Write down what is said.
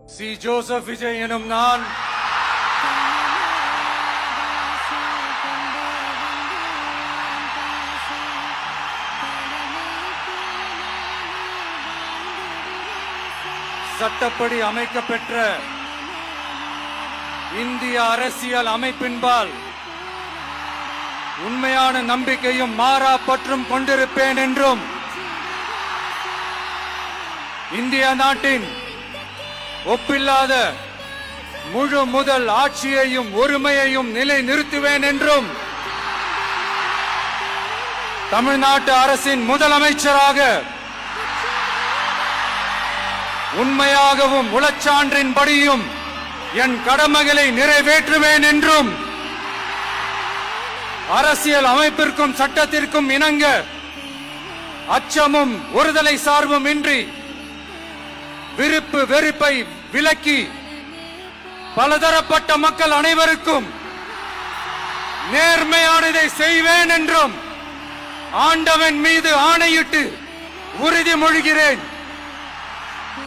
C. Joseph Vijay எனும் நான் சட்டப்படி அமைக்கப்பெற்ற இந்திய அரசியல் அமைப்பின்பால் உண்மையான நம்பிக்கையும் மாறா பற்றும் கொண்டிருப்பேன் என்றும் இந்திய நாட்டின் ஒப்பில்லாத முழு முதல் ஆட்சியையும் ஒருமையையும் நிலை நிறுத்துவேன் என்றும் தமிழ்நாட்டு அரசின் முதலமைச்சராக உண்மையாகவும் உளச்சான்றின்படியும் என் கடமைகளை நிறைவேற்றுவேன் என்றும் அரசியல் அமைப்பிற்கும் சட்டத்திற்கும் இணங்க அச்சமும் ஒருதலை சார்பும் இன்றி விருப்பு வெறுப்பை விலக்கி பலதரப்பட்ட மக்கள் அனைவருக்கும் நேர்மையானதை செய்வேன் என்றும் ஆண்டவன் மீது ஆணையிட்டு உறுதிமொழிகிறேன்.